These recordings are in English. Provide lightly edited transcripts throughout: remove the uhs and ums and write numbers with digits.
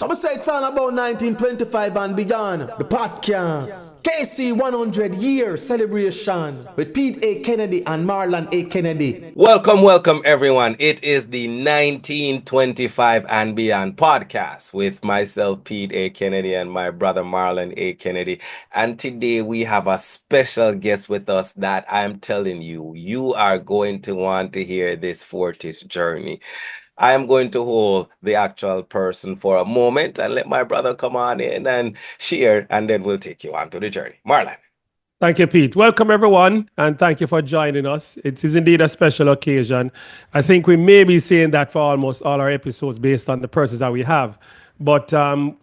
Some say it's all about 1925 and beyond. The podcast. KC 100 year celebration with Pete A. Kennedy and Marlon A. Kennedy. Welcome, everyone. It is the 1925 and Beyond podcast with myself, Pete A. Kennedy, and my brother, Marlon A. Kennedy. And today we have a special guest with us that I'm telling you, you are going to want to hear this Fortis journey. I am going to hold the actual person for a moment and let my brother come on in and share, and then we'll take you on to the journey. Marlon. Thank you, Pete. Welcome, everyone, and thank you for joining us. It is indeed a special occasion. I think we may be saying that for almost all our episodes based on the persons that we have. But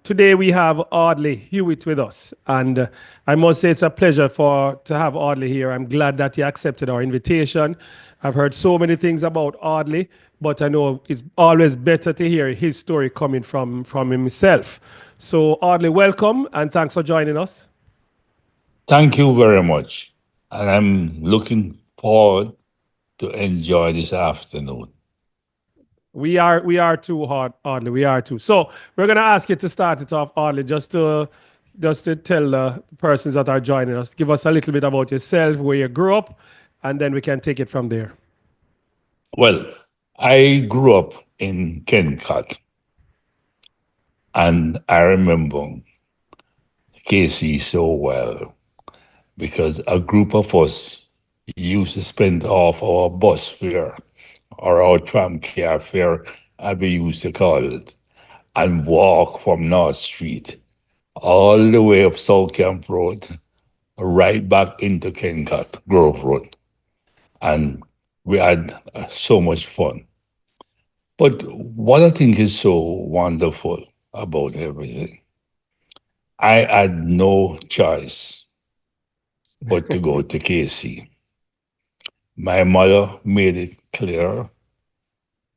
today we have Audley Hewitt with us, and I must say it's a pleasure to have Audley here. I'm glad that he accepted our invitation. I've heard so many things about Audley, but I know it's always better to hear his story coming from himself. So Audley, welcome, and thanks for joining us. Thank you very much. And I'm looking forward to enjoy this afternoon. We are too, Audley. We are too. So we're going to ask you to start it off, Audley, just to tell the persons that are joining us, give us a little bit about yourself, where you grew up, and then we can take it from there. Well, I grew up in Kennecott, and I remember KC so well because a group of us used to spend off our bus fare or our tram car fare, as we used to call it, and walk from North Street all the way up South Camp Road, right back into Kennecott Grove Road. And we had so much fun. But what I think is so wonderful about everything, I had no choice but to go to KC. My mother made it clear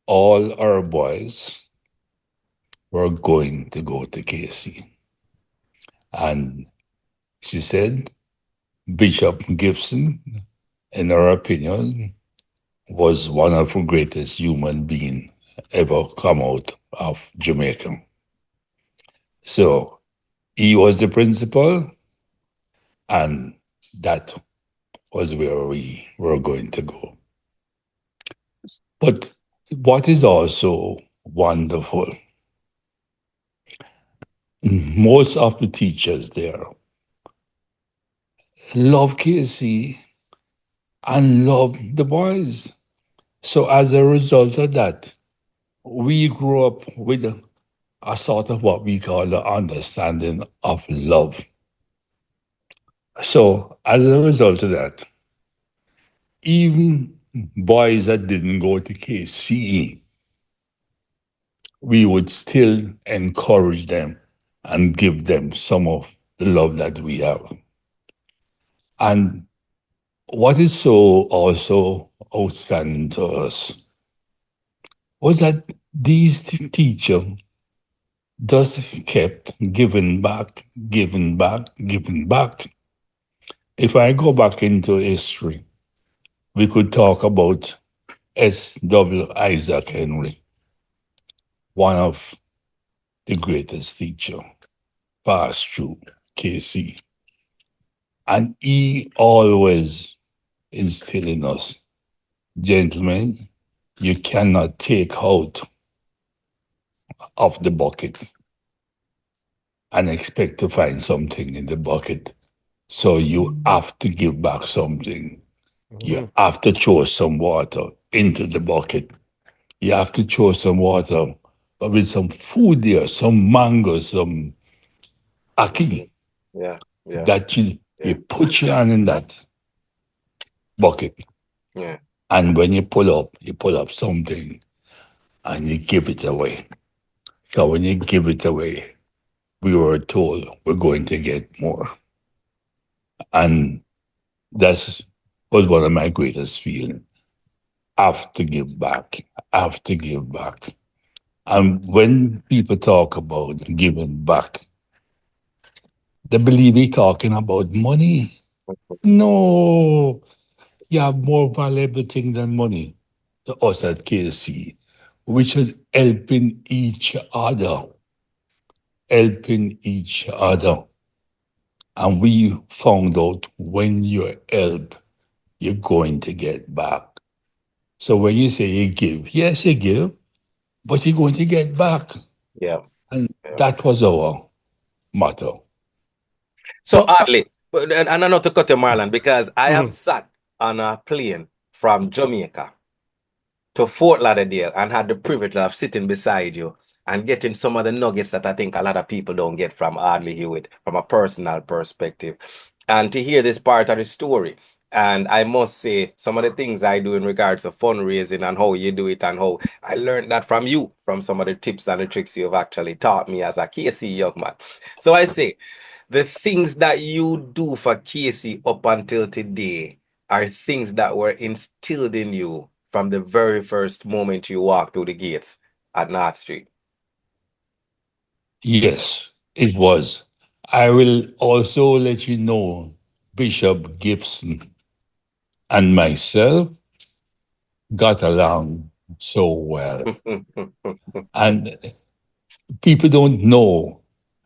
all our boys were going to go to KC. And she said Bishop Gibson, in her opinion, was one of the greatest human beings ever come out of Jamaica. So he was the principal, and that was where we were going to go. But what is also wonderful, most of the teachers there love KC and love the boys. So as a result of that, we grew up with a sort of what we call the understanding of love. So as a result of that, even boys that didn't go to KCE, we would still encourage them and give them some of the love that we have. And what is so also outstanding to us was that these teachers just kept giving back. If I go back into history, we could talk about S.W. Isaac Henry, one of the greatest teacher, passed through KC. And he always instilled in us, gentlemen, you cannot take out of the bucket and expect to find something in the bucket. So you have to give back something. You have to throw some water into the bucket. You have to throw some water with some food there, some mango, some ackee. Yeah. That you put your hand in that bucket. Yeah. And when you pull up something and you give it away. So when you give it away, we were told we're going to get more. And that was one of my greatest feelings. I have to give back. And when people talk about giving back, they believe we're talking about money. No, you have more valuable thing than money to us at KC. We should helping each other helping each other. And we found out when you help, you're going to get back. So when you say you give, yes, you give, but you're going to get back. Yeah. And that was our motto. So So, Audley, and I not to cut you, Marlon, because I have mhm. sat on a plane from Jamaica to Fort Lauderdale and had the privilege of sitting beside you and getting some of the nuggets that I think a lot of people don't get from Audley Hewitt from a personal perspective. And to hear this part of the story. And I must say, some of the things I do in regards to fundraising and how you do it and how I learned that from you, from some of the tips and the tricks you have actually taught me as a KC young man. So I say, the things that you do for KC up until today are things that were instilled in you from the very first moment you walked through the gates at North Street. Yes, it was. I will also let you know Bishop Gibson and myself got along so well. And people don't know,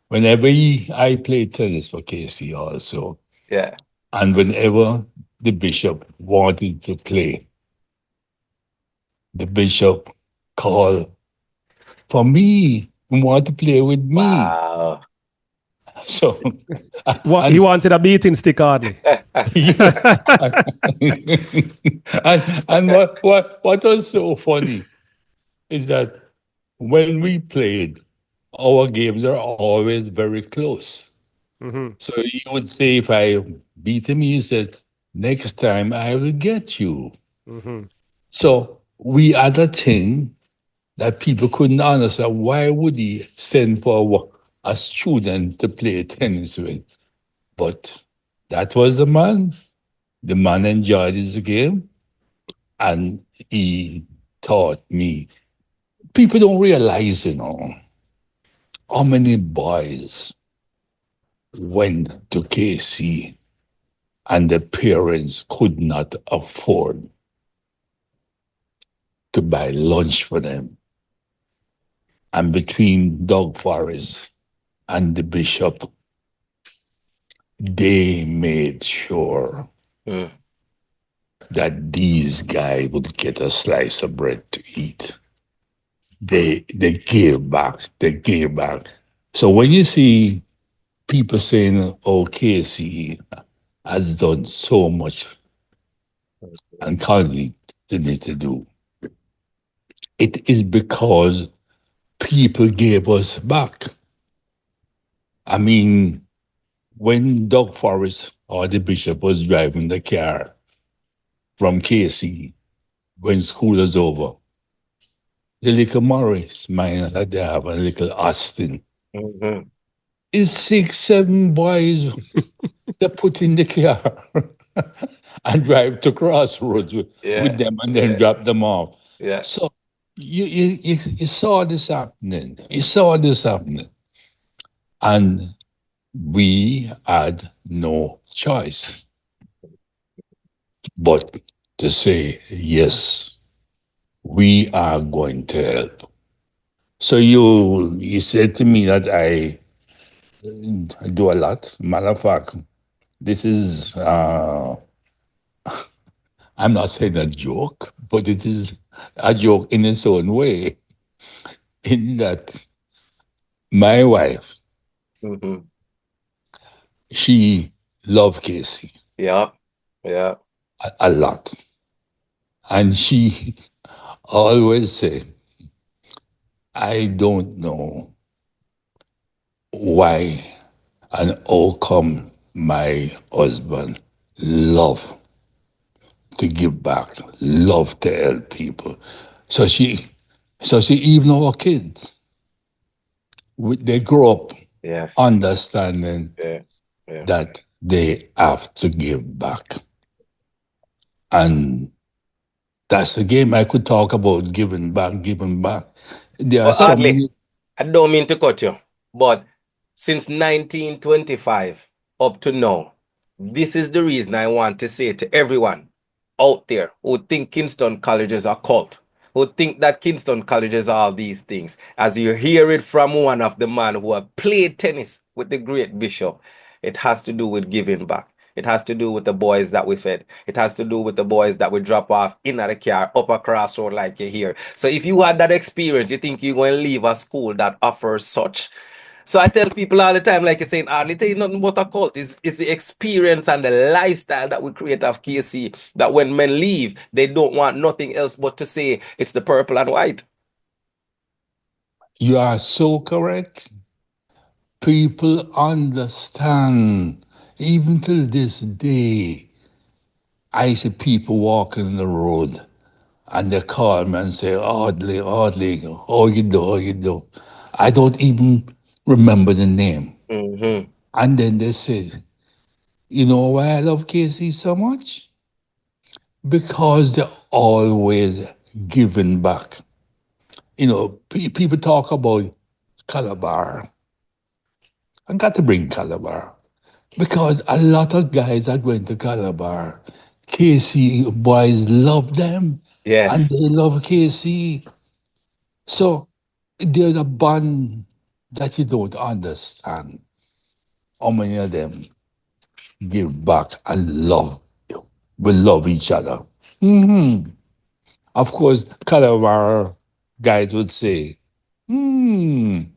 whenever I play tennis for KC also, Yeah. and whenever the bishop wanted to play, the bishop called for me, want to play with me. Wow. So, He and wanted a beating stick, Audley. yeah, and what was so funny is that when we played, our games are always very close. Mhm. So he would say, if I beat him, he said, next time I will get you. Mhm. So we had a thing that people couldn't understand. Why would he send for a student to play tennis with? But that was the man. The man enjoyed his game and he taught me. People don't realize, how many boys went to KC and the parents could not afford to buy lunch for them. And between Doug Forrest and the bishop, they made sure Mm. that these guys would get a slice of bread to eat. They gave back. They gave back. So when you see people saying, "Oh, KC has done so much and continue to do," it is because people gave us back. I mean, when Doug Forrest or the bishop was driving the car from KC when school was over, the little Morris, mine that they have, a little Austin, Mhm. is 6, 7 boys that put in the car and drive to Crossroads with Yeah. them and then Yeah. drop them off. Yeah. So you saw this happening. You saw this happening. And we had no choice but to say, yes, we are going to help. So you said to me that I do a lot. Matter of fact, this is I'm not saying a joke, but it is a joke in its own way. In that my wife, Mhm. she loved Casey Yeah. Yeah. a lot, and she always say, "I don't know why and how come my husband love to give back, love to help people." So she even our kids, they grow up Yes. understanding Yeah. Yeah. that they have to give back. And that's the game I could talk about, giving back, giving back. There are Well, so Audley, many. I don't mean to cut you, but since 1925 up to now, this is the reason I want to say to everyone out there who think Kingston College is a cult. who think that Kingston College is all these things. As you hear it from one of the man who have played tennis with the great Bishop, it has to do with giving back. It has to do with the boys that we fed. It has to do with the boys that we drop off in the car, up a crossroad like you hear. So if you had that experience, you think you're going to leave a school that offers such. So I tell people all the time, like you're saying, Audley, tell you nothing but a cult. It's the experience and the lifestyle that we create of KC that when men leave, they don't want nothing else but to say it's the purple and white. You are so correct. People understand. Even till this day, I see people walking the road and they call me and say, Audley, Audley, how you do, how you do? I don't even remember the name. Mm-hmm. And then they say, you know why I love KC so much? Because they're always giving back. You know, people talk about Calabar. I got to bring Calabar because a lot of guys that went to Calabar, KC boys love them and Yes. they love KC. So there's a bond that you don't understand. How many of them give back and love you? We love each other. Of course, Calabar guys would say, I'm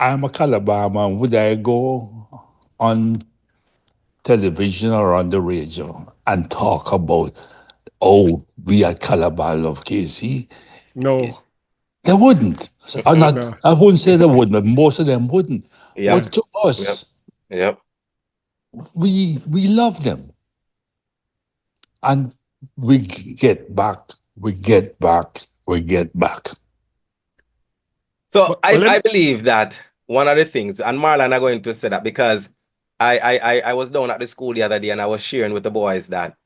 a Calabar man. Would I go on television or on the radio and talk about, oh, we at Calabar love KC? No. They wouldn't. So I'm not, No. I wouldn't say they wouldn't, but most of them wouldn't. Yep. But to us, Yep. we love them. And we get back, we get back, we get back. So But I believe that one of the things, and Marlon are going to say that because I was down at the school the other day and I was sharing with the boys that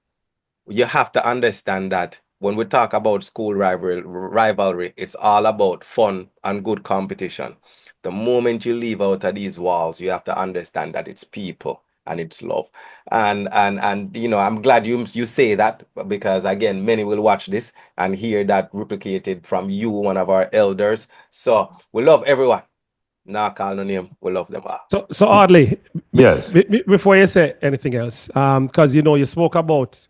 you have to understand that when we talk about school rivalry, it's all about fun and good competition. The moment you leave out of these walls, you have to understand that it's people and it's love. And you know, I'm glad you say that because again, many will watch this and hear that replicated from you, one of our elders. So we love everyone. Nah, call no name. We love them all. So Audley, Yes. before you say anything else, because you know you spoke about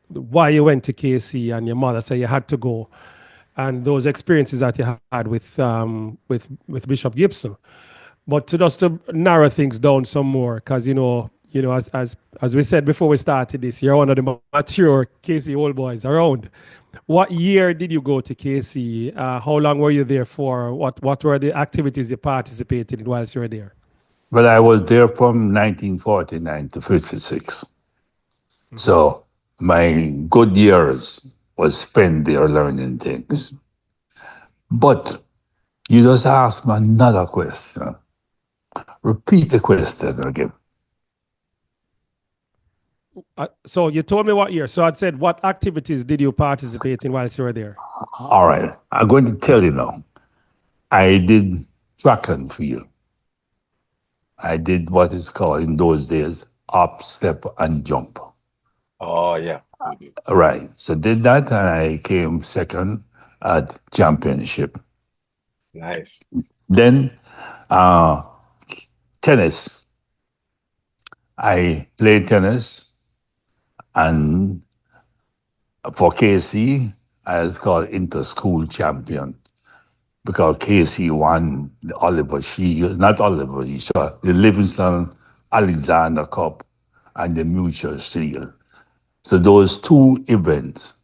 why you went to KC and your mother said you had to go, and those experiences that you had with Bishop Gibson. But to narrow things down some more, because as we said before we started this, you're one of the mature KC old boys around. What year did you go to KC? How long were you there for? What were the activities you participated in whilst you were there? Well, I was there from 1949 to 56. So my good years was spent there learning things. But you just asked me another question. Repeat the question again. So you told me what year. So I said, what activities did you participate in whilst you were there? All right. I'm going to tell you now. I did track and field. I did what is called in those days up, step, and jump. Oh, yeah. Right. So did that, and I came second at championship. Nice. Then tennis. I played tennis, and for KC, I was called inter-school champion because KC won the Oliver Shield, not Oliver Shield, the Livingston Alexander Cup and the Mutual Shield. So those two events,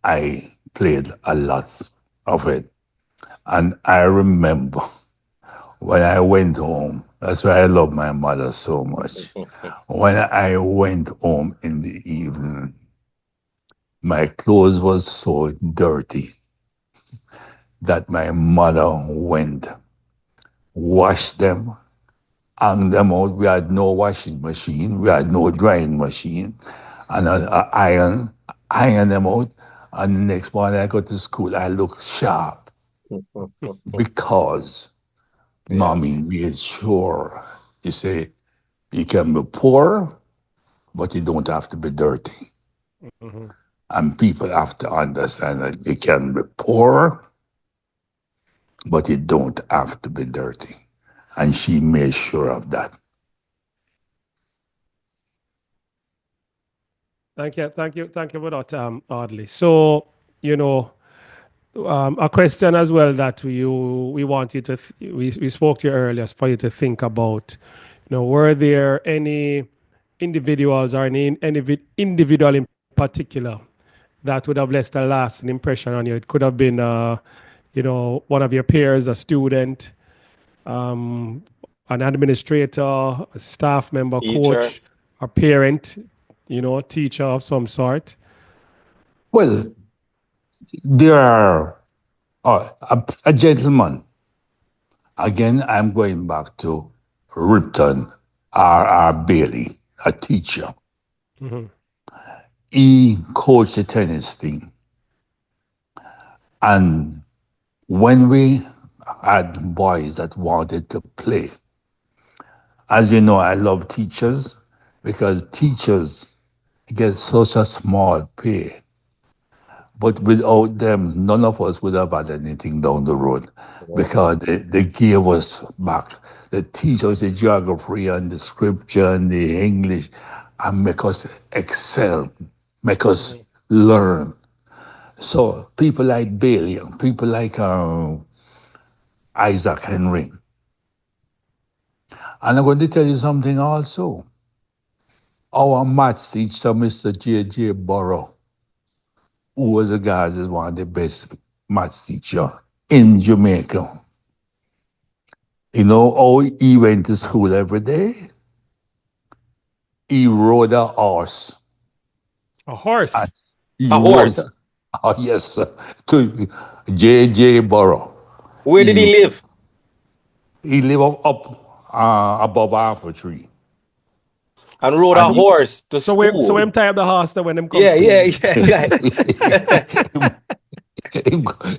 I played a lot of it. And I remember when I went home, that's why I love my mother so much. When I went home in the evening, my clothes was so dirty that my mother went, washed them, hung them out. We had no washing machine. We had no drying machine. And I iron them out. And the next morning I go to school, I look sharp because mommy made sure, you say, you can be poor, but you don't have to be dirty. And people have to understand that you can be poor, but you don't have to be dirty. And she made sure of that. Thank you for that, Audley. So, a question as well that we want you to we spoke to you earlier for you to think about. Were there any individuals or any individual in particular that would have left a lasting impression on you? It could have been, one of your peers, a student, an administrator, a staff member, Teacher. coach, a parent, teacher of some sort. Well, there are a gentleman. Again, I'm going back to Ripton R. Bailey, a teacher. He coached the tennis team. And when we had boys that wanted to play, as you know, I love teachers because teachers get such a small pay. But without them, none of us would have had anything down the road because they gave us back. They teach us the geography and the scripture and the English and make us excel, make us learn. So people like Bailey and people like Isaac Henry. And I'm going to tell you something also. Our maths teacher, Mr. J.J. Burrow, who was a guy that was one of the best maths teacher in Jamaica. You know how he went to school every day? He rode a horse. A horse? He A horse? Yes, sir, to J.J. Burrow. Where did he live? He lived up above Apple Tree. And rode a horse to school. So him tie up the horse when him come Yeah.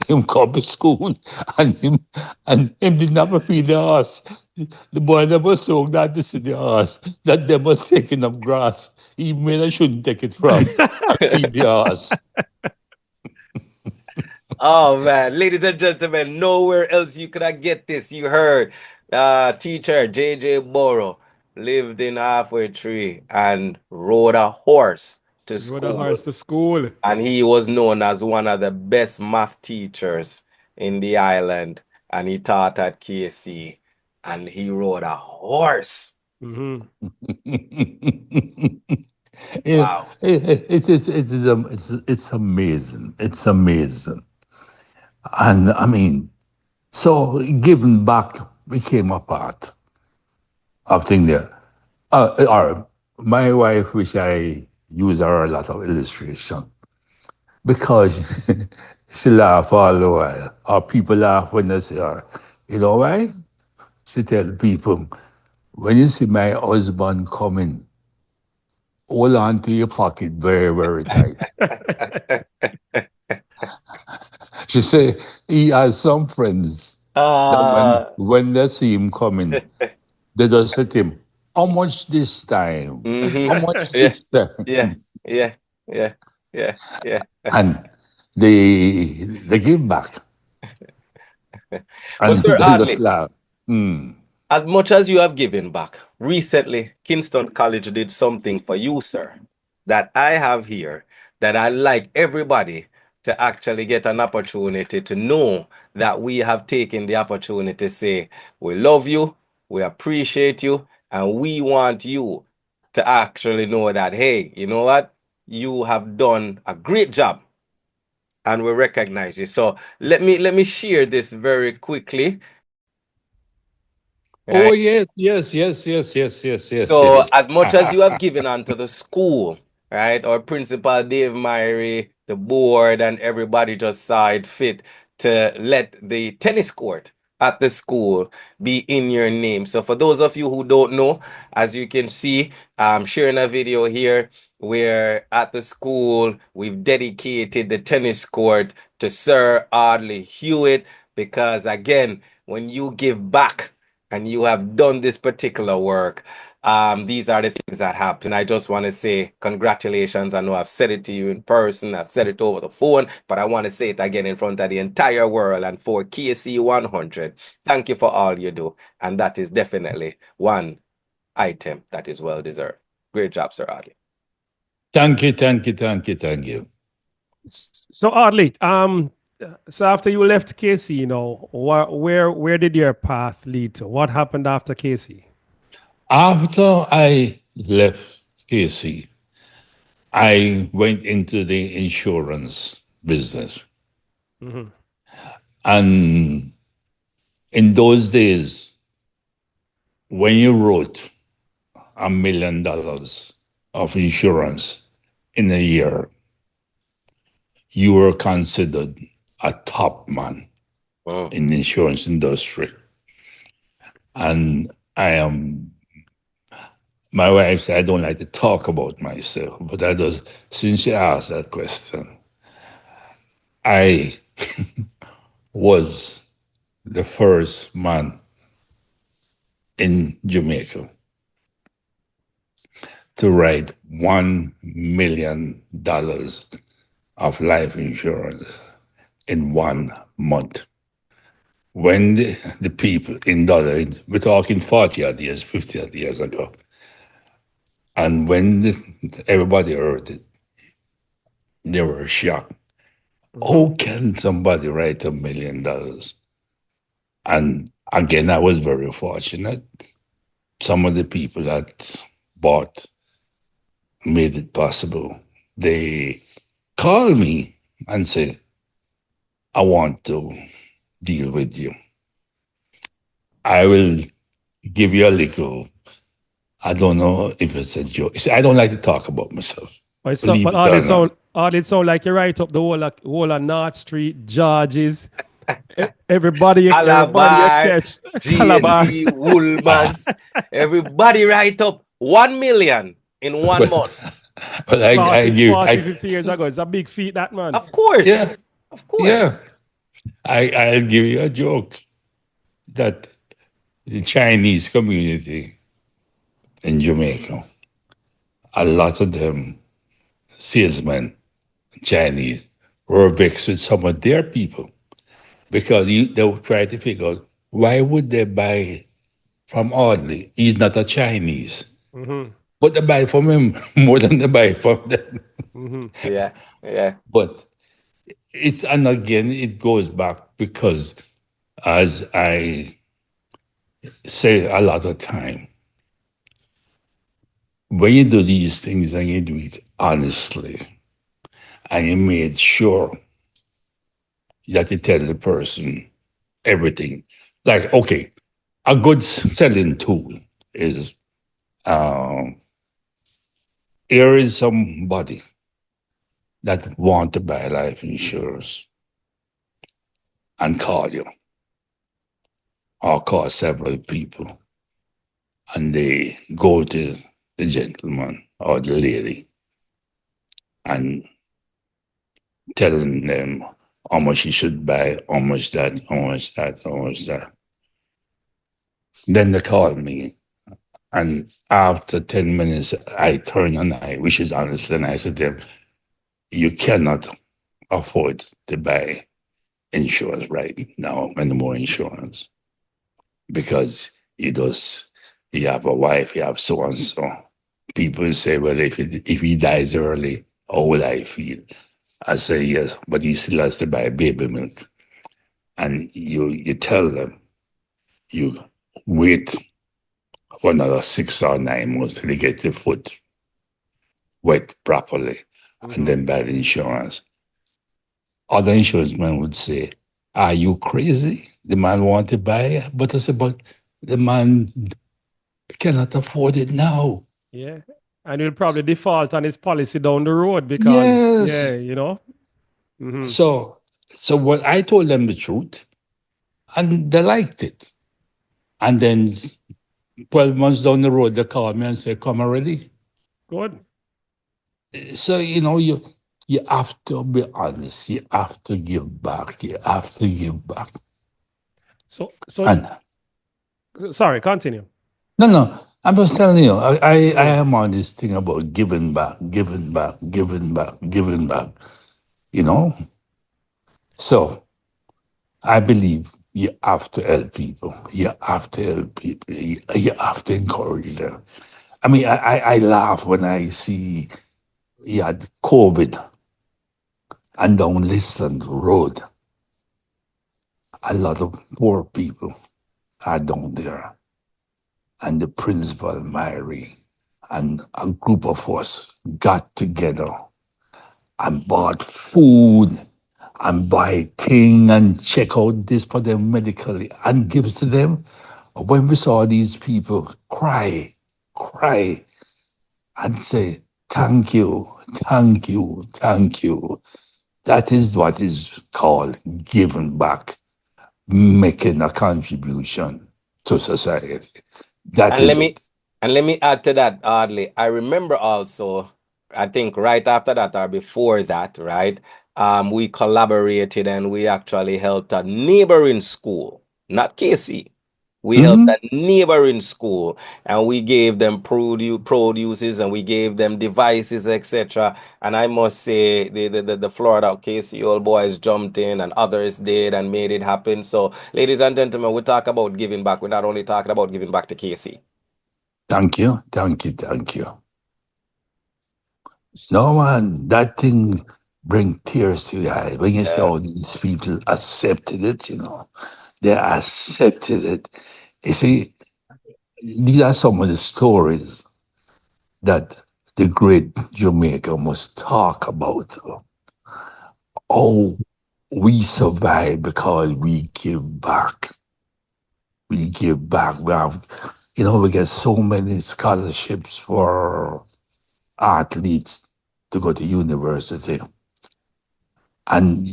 him come to school and him did not feed the horse. The boy never saw that this is the horse, that they were taking up grass. Even when I shouldn't take it from feed the horse. Oh man, ladies and gentlemen, nowhere else you could have get this. You heard teacher J.J. Burrow lived in Halfway Tree and rode a horse to school. Rode a horse to school. And he was known as one of the best math teachers in the island. And he taught at KC. And he rode a horse. Mm-hmm. Wow. It's amazing. It's amazing. And I mean, so giving back became a part of thing there. My wife, which I use her a lot of illustration, because she laugh all the while, or people laugh when they see her. You know why? She tell people, when you see my husband coming, hold on to your pocket very, very tight. She say he has some friends that when they see him coming, they just say to him, how much this time? Mm-hmm. How much this time? Yeah. And they give back. And Sir they Audley, just laugh. as much as you have given back, recently Kingston College did something for you, sir, that I have here, that I like everybody to actually get an opportunity to know that we have taken the opportunity to say, we love you, we appreciate you, and we want you to actually know that, hey, you know what? You have done a great job and we recognize you. So let me share this very quickly. Oh, yes. So as much as you have given onto the school, right? Our principal Dave Myrie, the board, and everybody just saw it fit to let the tennis court at the school be in your name. So for those of you who don't know, as you can see, I'm sharing a video here where at the school we've dedicated the tennis court to Sir Audley Hewitt, because again, when you give back, and you have done this particular work. These are the things that happen. I just want to say congratulations. I know I've said it to you in person, I've said it over the phone, but I want to say it again in front of the entire world and for KC 100. Thank you for all you do. And that is definitely one item that is well deserved. Great job, Sir Audley. Thank you, thank you, thank you, thank you. So Audley, so after you left KC, you know, where did your path lead to? What happened after KC? After I left KC, I went into the insurance business. Mm-hmm. And in those days, when you wrote $1 million of insurance in a year, you were considered a top man in the insurance industry. And my wife said, I don't like to talk about myself, but since she asked that question, I was the first man in Jamaica to write $1 million of life insurance in 1 month. When the people in dollar, we're talking 40 odd years, 50 odd years ago, and when everybody heard it, they were shocked. How can somebody write $1 million? And again, I was very fortunate. Some of the people that bought made it possible. They called me and said, I want to deal with you. I will give you a little, I don't know if it's a joke. See, I don't like to talk about myself. But all it sound like you write up the whole of North Street, Georges, everybody you catch. GSD, Woolmans, everybody write up 1 million in 1 month. But 50 years ago. It's a big feat, that, man. Of course. Yeah. Of course. Yeah. I'll give you a joke that the Chinese community in Jamaica, a lot of them salesmen, Chinese, were vexed with some of their people because they would try to figure out why would they buy from Audley? He's not a Chinese. Mm-hmm. But they buy from him more than they buy from them. Mm-hmm. Yeah. But and again, it goes back because, as I say a lot of time, when you do these things and you do it honestly, and you made sure that you tell the person everything. Like, okay, a good selling tool is here is somebody that want to buy life insurance and call you or call several people, and they go to the gentleman or the lady and telling them how much you should buy, how much that, how much that, how much that. Then they call me, and after 10 minutes, I turn and I, which is honest, and I said to them, you cannot afford to buy insurance right now, any more insurance, because you have a wife, you have so and so. People say, well, if he dies early, how will I feel? I say, yes, but he still has to buy baby milk. And you tell them, you wait for another 6 or 9 months till you get your foot wet properly, and then buy the insurance. Other insurance men would say, are you crazy? The man want to buy, but I said, but the man cannot afford it now. Yeah. And he'll probably default on his policy down the road because, you know. Mm-hmm. So what I told them the truth, and they liked it. And then 12 months down the road, they called me and said, come already. Good. So, you have to be honest. You have to give back. You have to give back. So and Sorry, continue. No. I'm just telling you, I am on this thing about giving back, giving back, giving back, giving back. You know? So I believe you have to help people. You have to help people. You have to encourage them. I mean, I laugh when I see you had COVID and down Lisland Road. A lot of poor people are down there. And the principal, Mary, and a group of us got together and bought food and buy things and check out this for them medically and give it to them. When we saw these people cry and say, thank you, thank you, thank you. That is what is called giving back, making a contribution to society. That And is it. let me add to that, Audley. I remember also, I think right after that or before that, right? We collaborated and we actually helped a neighboring school, not KC. We helped a neighboring school and we gave them produces and we gave them devices, etc. And I must say the Florida KC old boys jumped in and others did and made it happen. So, ladies and gentlemen, we talk about giving back. We're not only talking about giving back to KC. Thank you, thank you, thank you. No, man, that thing bring tears to your eye when you see all these people accepted it, you know. They accepted it. You see, these are some of the stories that the great Jamaica must talk about. Oh, we survive because we give back. We give back. We have, you know, we get so many scholarships for athletes to go to university. And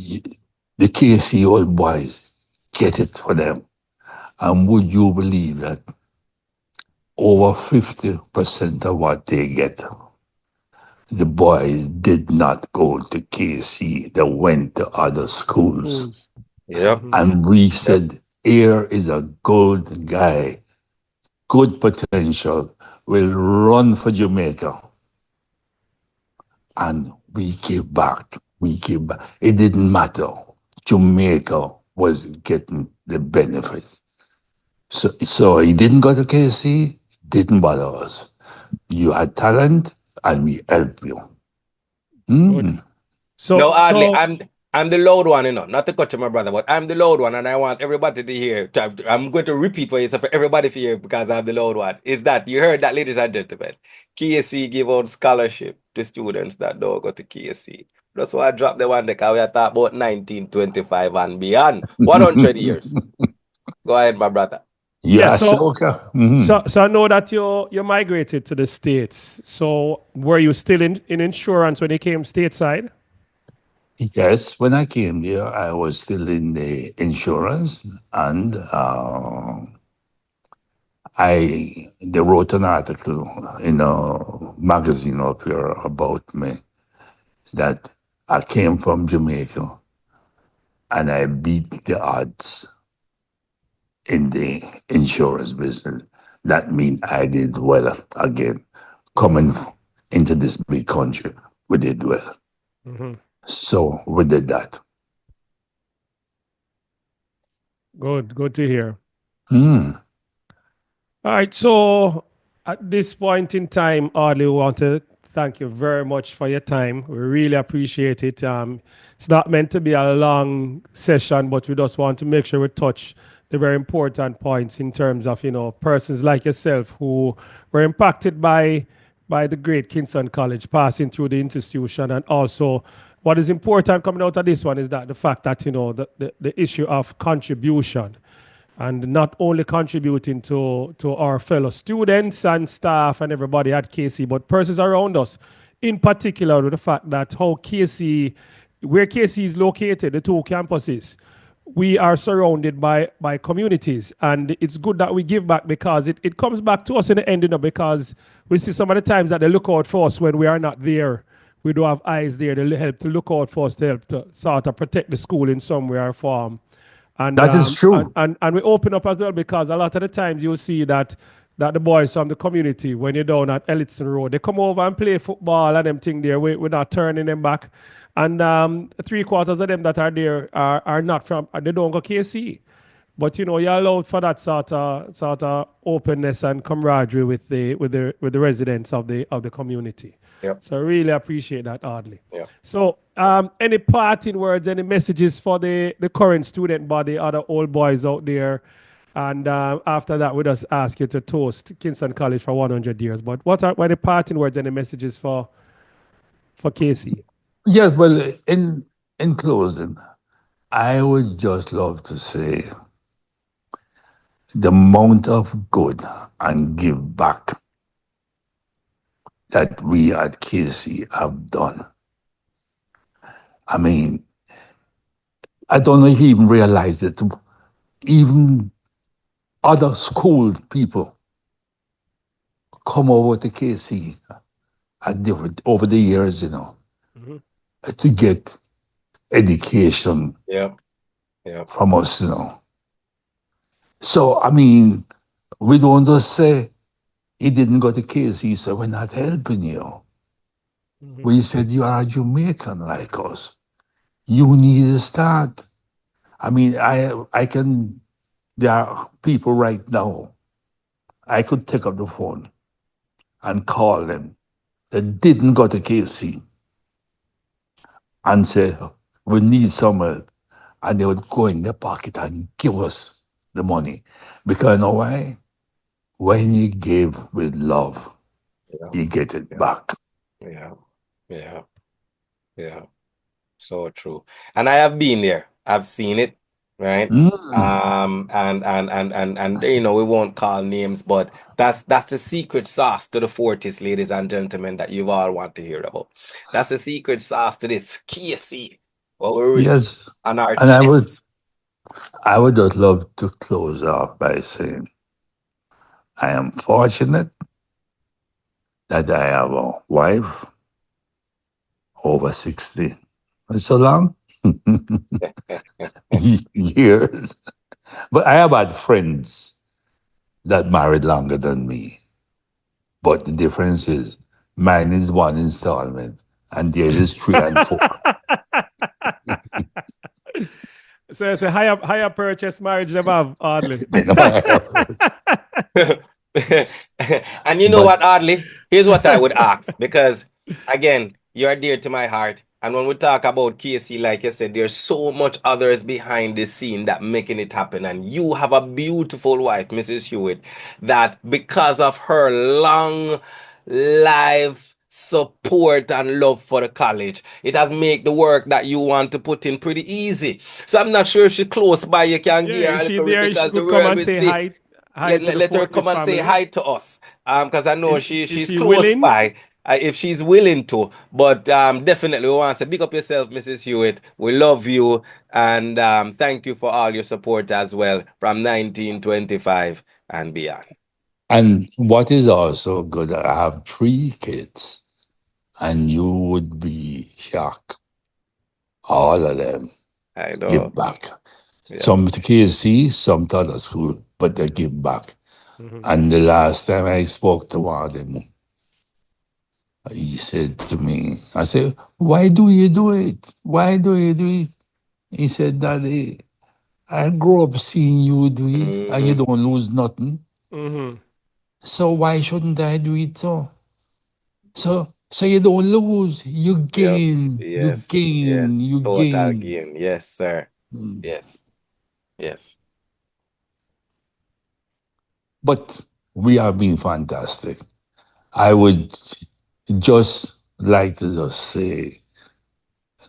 the KC old boys get it for them. And would you believe that over 50% of what they get, the boys did not go to KC, they went to other schools. Yeah. And we said, here is a good guy, good potential, will run for Jamaica. And we give back. We give back. It didn't matter. Jamaica was getting the benefits. So he didn't go to KC, didn't bother us. You had talent, and we help you. No, Audley, I'm the loud one, you know, not to cut you, my brother, but I'm the loud one, and I want everybody to hear. I'm going to repeat for you, so for everybody to hear, because I'm the loud one. Is that you heard that, ladies and gentlemen? KSC give out scholarship to students that don't go to KSC. That's why I dropped the one because we are talking about 1925 and beyond, 100 years. Go ahead, my brother. Yeah, so I know that you migrated to the States. So were you still in insurance when you came stateside? Yes, when I came here, I was still in the insurance, and they wrote an article in a magazine up here about me that I came from Jamaica and I beat the odds in the insurance business. That means I did well again. Coming into this big country, we did well. So we did that. Good to hear. Mm. All right, so at this point in time, Audley, we want to thank you very much for your time. We really appreciate it. It's not meant to be a long session, but we just want to make sure we touch the very important points in terms of, you know, persons like yourself who were impacted by the great Kingston College, passing through the institution. And also what is important coming out of this one is that the fact that, you know, the issue of contribution, and not only contributing to our fellow students and staff and everybody at KC, but persons around us, in particular with the fact that where KC is located, the two campuses, we are surrounded by communities, and it's good that we give back because it comes back to us in the end, you know, because we see some of the times that they look out for us when we are not there. We don't have eyes there to help to look out for us, to help to sort of protect the school in some way or form. And, That is true. And we open up as well, because a lot of the times you'll see that the boys from the community, when you're down at Ellison Road, they come over and play football and them thing there. We're not turning them back. And 3/4 of them that are there are not from, they don't go KC. But you're allowed for that sort of openness and camaraderie with the residents of the community. Yep. So I really appreciate that, Audley. Yep. So any parting words, any messages for the current student body, other old boys out there? And after that, we just ask you to toast Kingston College for 100 years. But what are the parting words, any messages for KC? Yes, well, in closing, I would just love to say the amount of good and give back that we at KC have done. I mean, I don't know if you even realize that even other school people come over to KC over the years, to get education from us, So, I mean, we don't just say he didn't go to KC, so we're not helping you. We said you are a Jamaican like us. You need to start. I mean, there are people right now, I could take up the phone and call them that didn't go to KC and say, we need some help. And they would go in their pocket and give us the money. Because you know why? When you give with love, you get it back. Yeah. So true. And I have been there. I've seen it, right? And we won't call names, but that's the secret sauce to the Fortis, ladies and gentlemen, that you all want to hear about. That's the secret sauce to this KC. What we're yes. on our and chests. I would just love to close off by saying I am fortunate that I have a wife over 60. It's so long? Years. But I have had friends that married longer than me. But the difference is mine is one installment and theirs is 3 and 4. So it's a higher purchase marriage them have, Audley. And you know what, Audley? Here's what I would ask, because again, you're dear to my heart. And when we talk about KC, like you said, there's so much others behind the scene that making it happen. And you have a beautiful wife, Mrs. Hewitt, that because of her long life support and love for the college, it has made the work that you want to put in pretty easy. So I'm not sure if she's close by. You can give her a little bit, because the world will say hi. Let her come and say hi to us, because I know she's close by, if she's willing to. But definitely we want to say, big up yourself, Mrs. Hewitt. We love you, and thank you for all your support as well from 1925 and beyond. And what is also good, I have 3 kids, and you would be shocked. All of them I know. give back. Some to KC, some to other school, but they give back. And the last time I spoke to one of them, he said to me, I said, why do you do it? Why do you do it? He said, Daddy, I grew up seeing you do it, and you don't lose nothing. So why shouldn't I do it so? So you don't lose, you gain. You gain. You Total gain. gain. Yes, sir. Yes. But we have been fantastic. I would just like to just say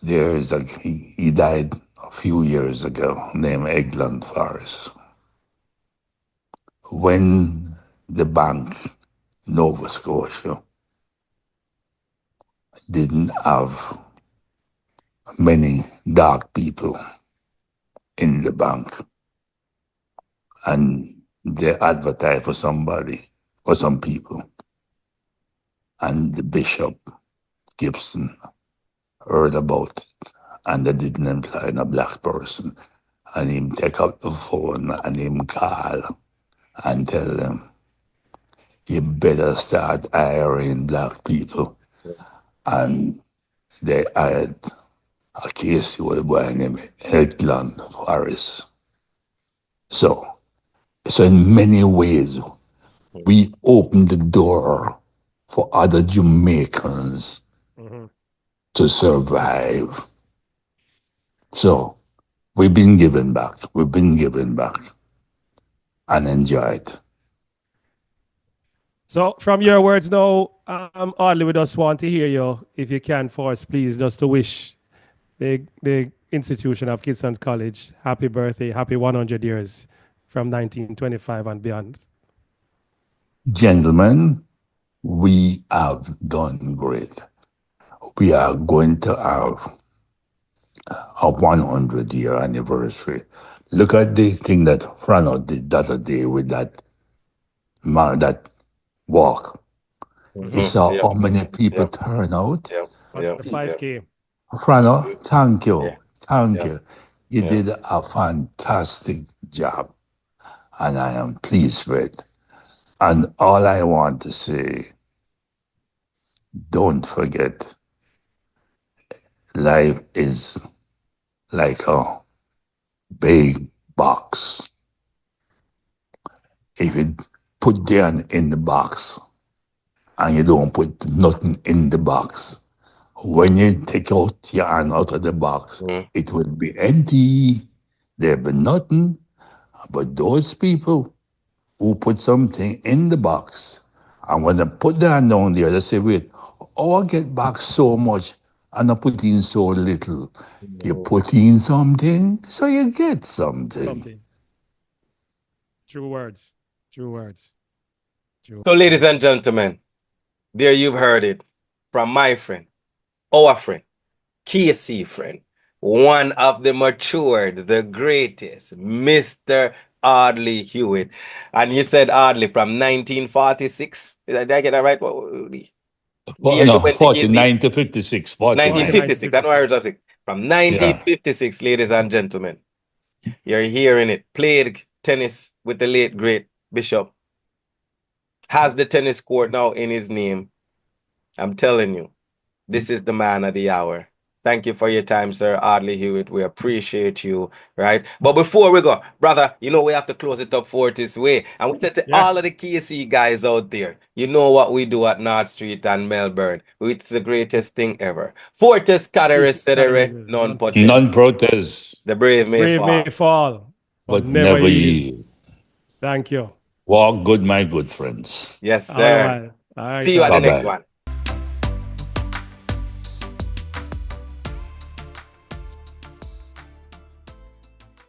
he died a few years ago, named Eglon Forrest. When the bank, Nova Scotia, didn't have many dark people in the bank, and they advertised for somebody, for some people, and the Bishop Gibson heard about it, and they didn't employ a black person. and him take up the phone and him call and tell them, you better start hiring black people. And they hired a case with a boy named Edland Forrest. So in many ways, we opened the door for other Jamaicans to survive. So we've been giving back. We've been giving back and enjoyed. So from your words now, Audley, we just want to hear you, if you can, for us, please, just to wish the institution of KINGSTON College happy birthday, happy 100 years from 1925 and beyond. Gentlemen, we have done great. We are going to have a 100-year anniversary. Look at the thing that Frano did the other day with that walk. You saw how many people turn out. The 5K. Frano, thank you. Thank you. You did a fantastic job, and I am pleased with it. And all I want to say, don't forget, life is like a big box. If you put the hand in the box and you don't put nothing in the box, when you take out your hand out of the box, it will be empty. There'll be nothing. But those people who put something in the box, and when they put their hand down there, they say, wait, I get back so much and I put in so little. You put in something, so you get something. True words. True words. So, ladies and gentlemen, there you've heard it from my friend, our friend, KC friend, one of the matured, the greatest, Mr. Audley Hewitt. And you said Audley from 1946. Did I get that right? No, 49 to 56. 1956. I know I heard that. From 1956, ladies and gentlemen, you're hearing it. Played tennis with the late, great Bishop. Has the tennis court now in his name. I'm telling you, this is the man of the hour. Thank you for your time, sir, Audley Hewitt. We appreciate you, right? But before we go, brother, you know we have to close it up for this way. And we said to all of the KC guys out there, you know what we do at North Street and Melbourne. It's the greatest thing ever. Fortes cadere cedere, non potest. Non-protest. The brave may fall, but never yield. Thank you. Walk good, my good friends. Yes, sir. All right. See you at the next one.